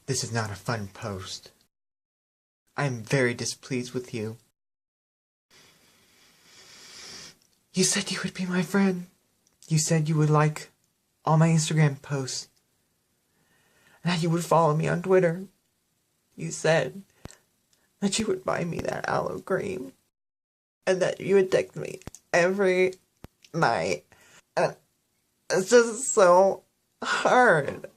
This is not a fun post. I am very displeased with you. You said you would be my friend. You said you would like all my Instagram posts. And that you would follow me on Twitter. You said that you would buy me that aloe cream. And that you would text me every night. And it's just so hard.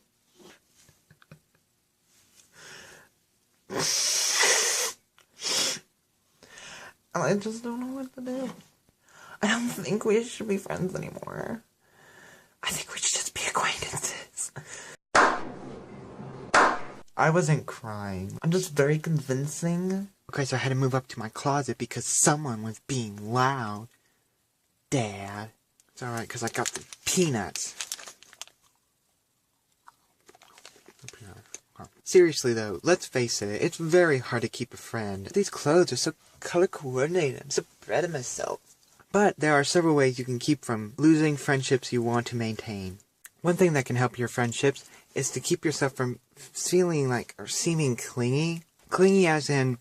And I just don't know what to do. I don't think we should be friends anymore. I think we should just be acquaintances. I wasn't crying. I'm just very convincing. Okay, so I had to move up to my closet because someone was being loud. Dad. It's alright, because I got the peanuts. Seriously though, let's face it, it's very hard to keep a friend. These clothes are so color coordinated. I'm so proud of myself. But there are several ways you can keep from losing friendships you want to maintain. One thing that can help your friendships is to keep yourself from feeling like or seeming clingy. Clingy as in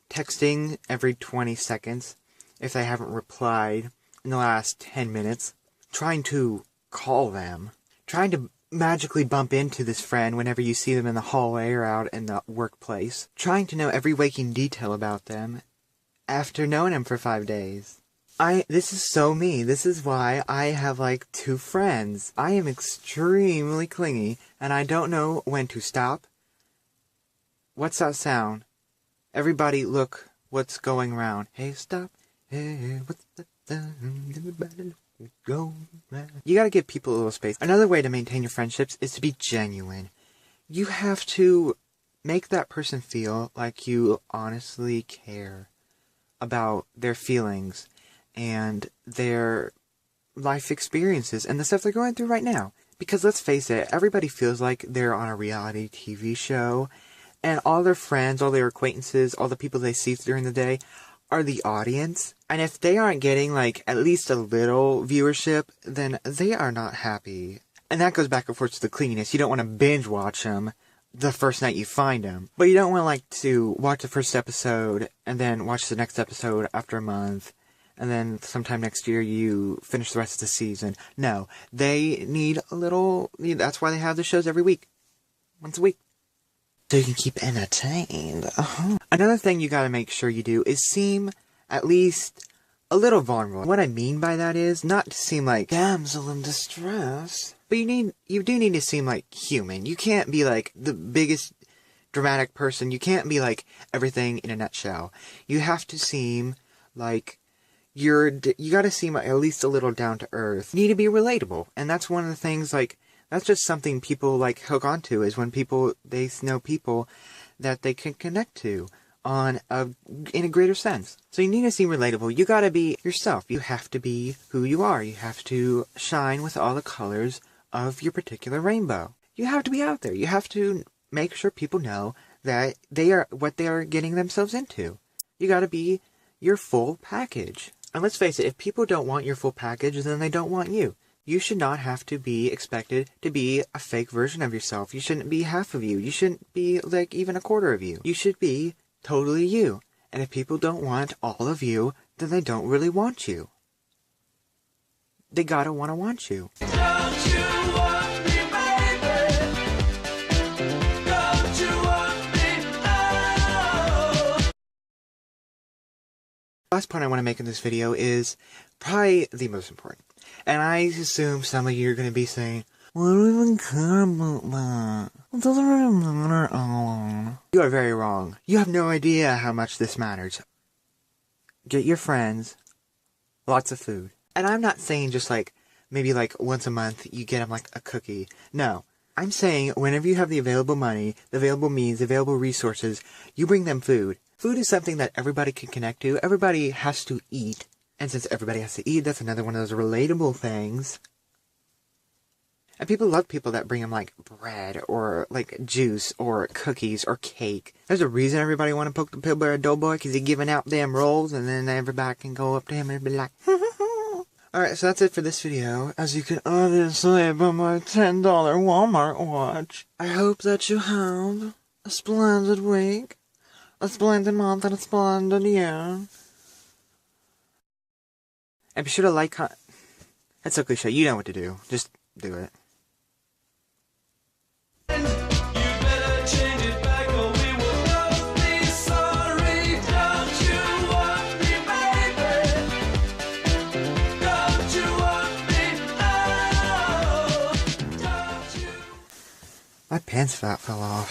texting every 20 seconds if they haven't replied in the last 10 minutes. Trying to call them. Trying to magically bump into this friend whenever you see them in the hallway or out in the workplace. Trying to know every waking detail about them after knowing them for 5 days. This is so me. This is why I have like 2 friends. I am extremely clingy and I don't know when to stop. What's that sound? Everybody look what's going around. Hey, stop. Hey, what's that sound? Everybody look, go round. You gotta give people a little space. Another way to maintain your friendships is to be genuine. You have to make that person feel like you honestly care about their feelings and their life experiences and the stuff they're going through right now. Because let's face it, everybody feels like they're on a reality TV show, and all their friends, all their acquaintances, all the people they see during the day are the audience. And if they aren't getting like at least a little viewership, then they are not happy. And that goes back and forth to the cleanliness. You don't want to binge watch them the first night you find them. But you don't want to like to watch the first episode and then watch the next episode after a month. And then sometime next year you finish the rest of the season. No, they need a little... That's why they have the shows every week. Once a week. So you can keep entertained. Another thing you gotta make sure you do is seem at least a little vulnerable. What I mean by that is not to seem like damsel in distress. But you do need to seem like human. You can't be like the biggest dramatic person. You can't be like everything in a nutshell. You have to seem like... You gotta seem at least a little down to earth. You need to be relatable. And that's one of the things, like, that's just something people, like, hook onto, is when they know people that they can connect to in a greater sense. So you need to seem relatable. You gotta be yourself. You have to be who you are. You have to shine with all the colors of your particular rainbow. You have to be out there. You have to make sure people know that they are what they are getting themselves into. You gotta be your full package. And let's face it, if people don't want your full package, then they don't want you. You should not have to be expected to be a fake version of yourself. You shouldn't be half of you. You shouldn't be, like, even a quarter of you. You should be totally you. And if people don't want all of you, then they don't really want you. They gotta want you. Don't you want me, baby? Don't you want me? Oh. The last point I want to make in this video is probably the most important. And I assume some of you are going to be saying, "What do we even care about that? It doesn't really matter at all." You are very wrong. You have no idea how much this matters. Get your friends lots of food. And I'm not saying just like, maybe like once a month you get them like a cookie. No. I'm saying whenever you have the available money, the available means, the available resources, you bring them food. Food is something that everybody can connect to. Everybody has to eat. And since everybody has to eat, that's another one of those relatable things. And people love people that bring them like bread or like juice or cookies or cake. There's a reason everybody want to poke the Pillsbury Doughboy, because he's giving out them rolls, and then everybody can go up to him and be like, Alright, so that's it for this video. As you can obviously by my $10 Walmart watch. I hope that you have A splendid week. A splendid month and a splendid year. And be sure to like... That's so cliche. You know what to do. Just do it. My pants fell off.